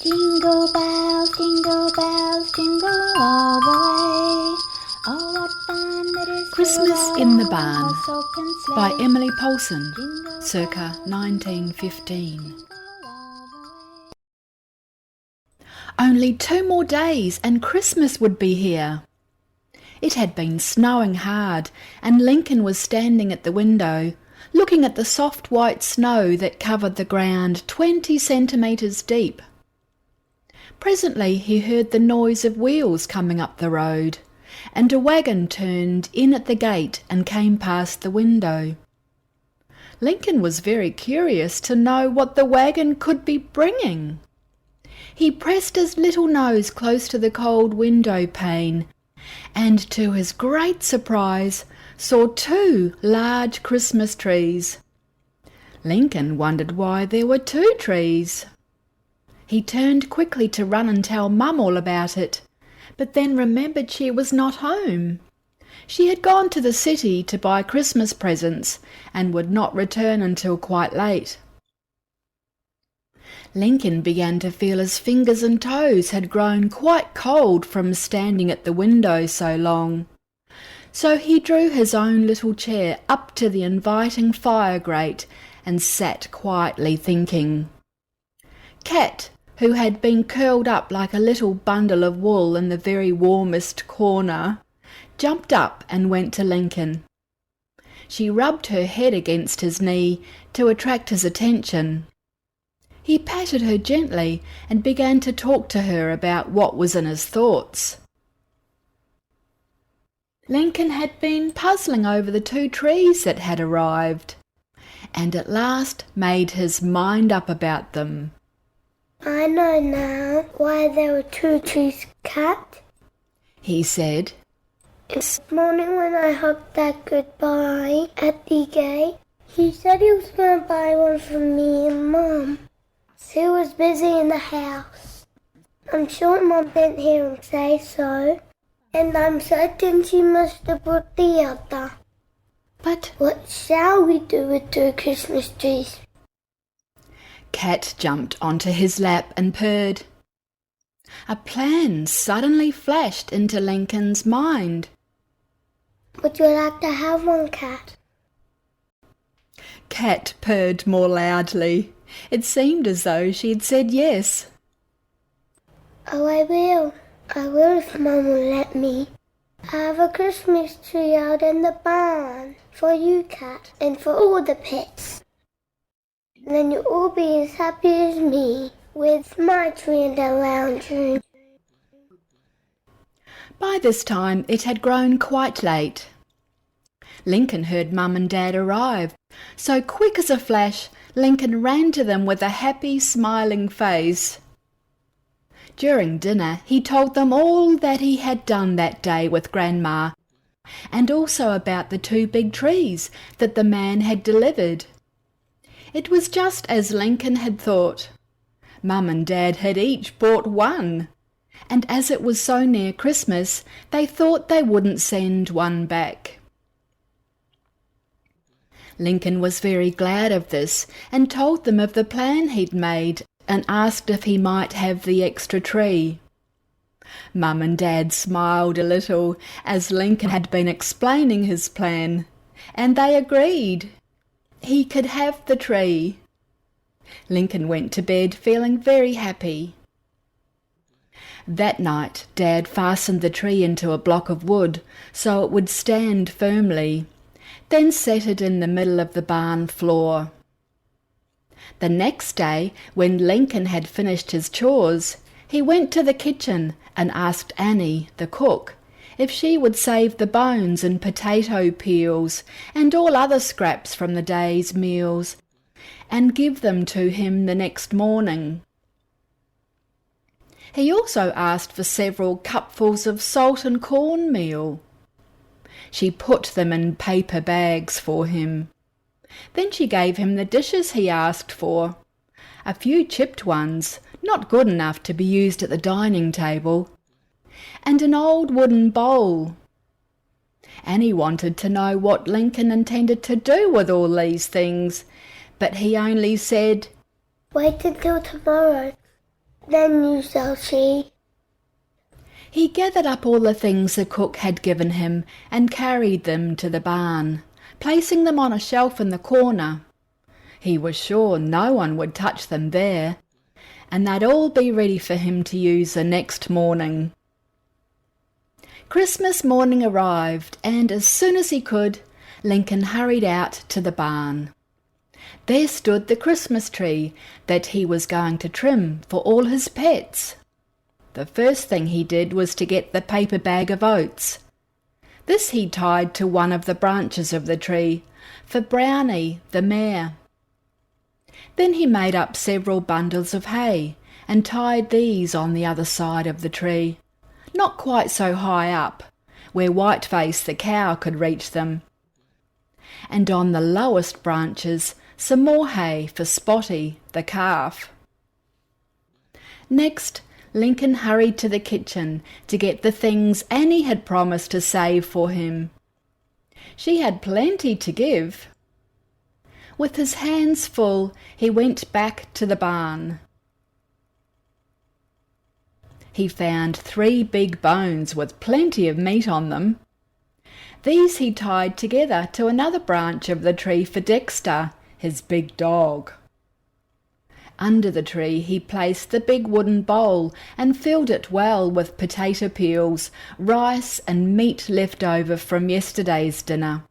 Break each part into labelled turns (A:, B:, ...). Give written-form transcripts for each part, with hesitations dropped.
A: jingle bells, jingle all the way. Oh, what fun it is to
B: Christmas
A: ride
B: in the
A: on a
B: Barn
A: horse-open sleigh.
B: by Emilie Poulsson,
A: Jingle
B: circa
A: bells,
B: 1915.
A: jingle all the way.
B: Only 2 more days and Christmas would be here. It had been snowing hard, and Lincoln was standing at the window, looking at the soft white snow that covered the ground 20 centimetres deep. Presently he heard the noise of wheels coming up the road, and a wagon turned in at the gate and came past the window. Lincoln was very curious to know what the wagon could be bringing. He pressed his little nose close to the cold window pane, and to his great surprise saw 2 large Christmas trees. Lincoln wondered why there were 2 trees. He turned quickly to run and tell Mum all about it, but then remembered she was not home. She had gone to the city to buy Christmas presents and would not return until quite late. Lincoln began to feel his fingers and toes had grown quite cold from standing at the window so long. So he drew his own little chair up to the inviting fire grate and sat quietly thinking. Cat, who had been curled up like a little bundle of wool in the very warmest corner, jumped up and went to Lincoln. She rubbed her head against his knee to attract his attention. He patted her gently and began to talk to her about what was in his thoughts. Lincoln had been puzzling over the 2 trees that had arrived, and at last made his mind up about them.
C: I know now why there were 2 trees, Cat,
B: he said.
C: This morning when I hugged Dad goodbye at the gate, he said he was going to buy one for me and Mum. He was busy in the house. I'm sure Mum didn't hear him say so, and I'm certain she must have bought the other.
B: But
C: what shall we do with 2 Christmas trees?
B: Cat jumped onto his lap and purred. A plan suddenly flashed into Lincoln's mind.
C: Would you like to have one, Cat?
B: Cat purred more loudly. It seemed as though she had said yes.
C: Oh, I will. I will if Mum will let me. I have a Christmas tree out in the barn for you, Cat, and for all the pets. And then you'll all be as happy as me with my tree in the lounge room.
B: By this time it had grown quite late. Lincoln heard Mum and Dad arrive, so quick as a flash Lincoln ran to them with a happy, smiling face. During dinner he told them all that he had done that day with Grandma, and also about the 2 big trees that the man had delivered. It was just as Lincoln had thought. Mum and Dad had each bought 1, and as it was so near Christmas, they thought they wouldn't send 1 back. Lincoln was very glad of this and told them of the plan he'd made and asked if he might have the extra tree. Mum and Dad smiled a little as Lincoln had been explaining his plan, and they agreed. He could have the tree. Lincoln went to bed feeling very happy. That night Dad fastened the tree into a block of wood so it would stand firmly, then set it in the middle of the barn floor. The next day, when Lincoln had finished his chores, he went to the kitchen and asked Annie, the cook, if she would save the bones and potato peels and all other scraps from the day's meals and give them to him the next morning. He also asked for several cupfuls of salt and cornmeal. She put them in paper bags for him. Then she gave him the dishes he asked for, a few chipped ones, not good enough to be used at the dining table, and an old wooden bowl. Annie wanted to know what Lincoln intended to do with all these things, but he only said,
C: Wait until tomorrow. Then you shall see.
B: He gathered up all the things the cook had given him and carried them to the barn, placing them on a shelf in the corner. He was sure no one would touch them there, and they'd all be ready for him to use the next morning. Christmas morning arrived, and as soon as he could, Lincoln hurried out to the barn. There stood the Christmas tree that he was going to trim for all his pets. The first thing he did was to get the paper bag of oats. This he tied to one of the branches of the tree for Brownie, the mare. Then he made up several bundles of hay and tied these on the other side of the tree, not quite so high up, where Whiteface the cow could reach them. And on the lowest branches some more hay for Spotty the calf. Next, Lincoln hurried to the kitchen to get the things Annie had promised to save for him. She had plenty to give. With his hands full, he went back to the barn. He found 3 big bones with plenty of meat on them. These he tied together to another branch of the tree for Dexter, his big dog. Under the tree he placed the big wooden bowl and filled it well with potato peels, rice and meat left over from yesterday's dinner.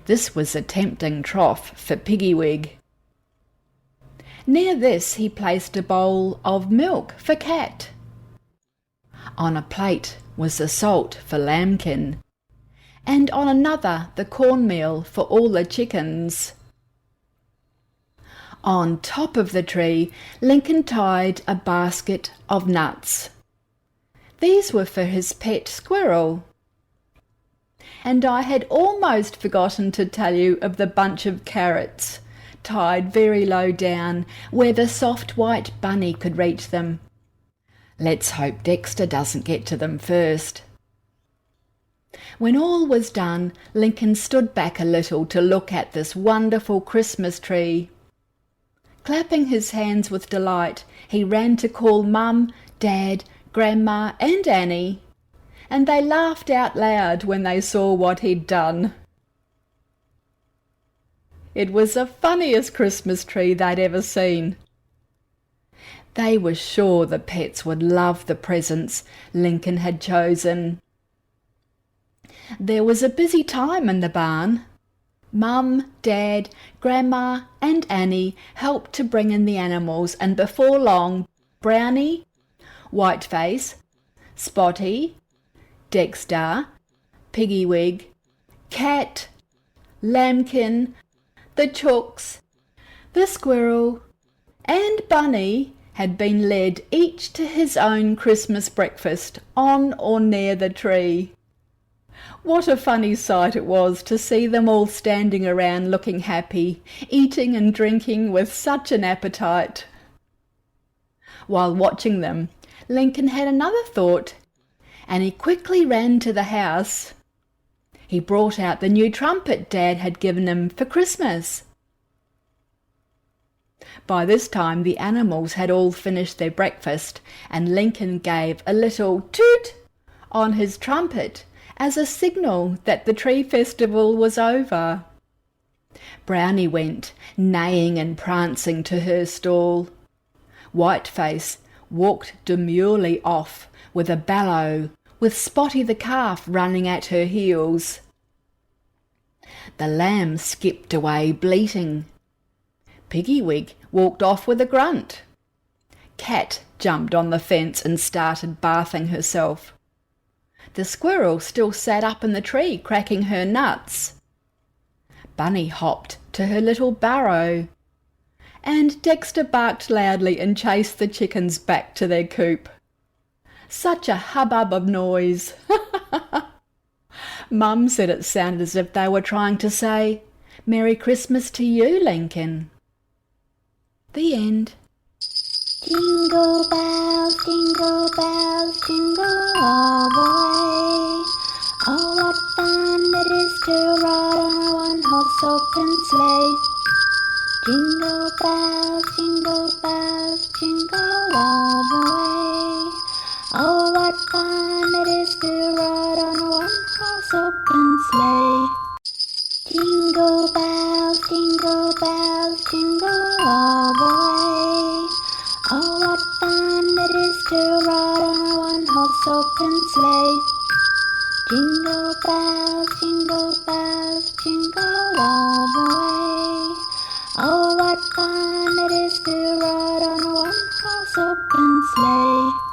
B: This was a tempting trough for Piggywig. Near this he placed a bowl of milk for Cat. On a plate was the salt for Lambkin, and on another the cornmeal for all the chickens. On top of the tree, Lincoln tied a basket of nuts. These were for his pet squirrel. And I had almost forgotten to tell you of the bunch of carrots, tied very low down, where the soft white bunny could reach them. Let's hope Dexter doesn't get to them first. When all was done, Lincoln stood back a little to look at this wonderful Christmas tree. Clapping his hands with delight, he ran to call Mum, Dad, Grandma and Annie, and they laughed out loud when they saw what he'd done. It was the funniest Christmas tree they'd ever seen. They were sure the pets would love the presents Lincoln had chosen. There was a busy time in the barn. Mum, Dad, Grandma and Annie helped to bring in the animals, and before long Brownie, Whiteface, Spotty, Dexter, Piggywig, Cat, Lambkin, the chooks, the squirrel and Bunny had been led each to his own Christmas breakfast on or near the tree. What a funny sight it was to see them all standing around looking happy, eating and drinking with such an appetite. While watching them, Lincoln had another thought, and he quickly ran to the house. He brought out the new trumpet Dad had given him for Christmas. By this time the animals had all finished their breakfast, and Lincoln gave a little toot on his trumpet as a signal that the tree festival was over. Brownie went, neighing and prancing, to her stall. Whiteface walked demurely off with a bellow, with Spotty the calf running at her heels. The lamb skipped away bleating. Piggywig walked off with a grunt. Cat jumped on the fence and started bathing herself. The squirrel still sat up in the tree cracking her nuts. Bunny hopped to her little burrow, and Dexter barked loudly and chased the chickens back to their coop. Such a hubbub of noise! Mum said it sounded as if they were trying to say, "Merry Christmas to you, Lincoln." The end.
A: Jingle bells, jingle all the way. Oh, what fun it is to ride on a one-horse open sleigh. Jingle bells, jingle jingle all the way. Oh, what fun it is to ride on a one-horse open sleigh. Jingle bells, jingle all the way. Oh, what fun it is to ride on a one-horse open sleigh. Jingle bells, jingle all the way. Oh, what fun it is to ride on a one-horse open sleigh.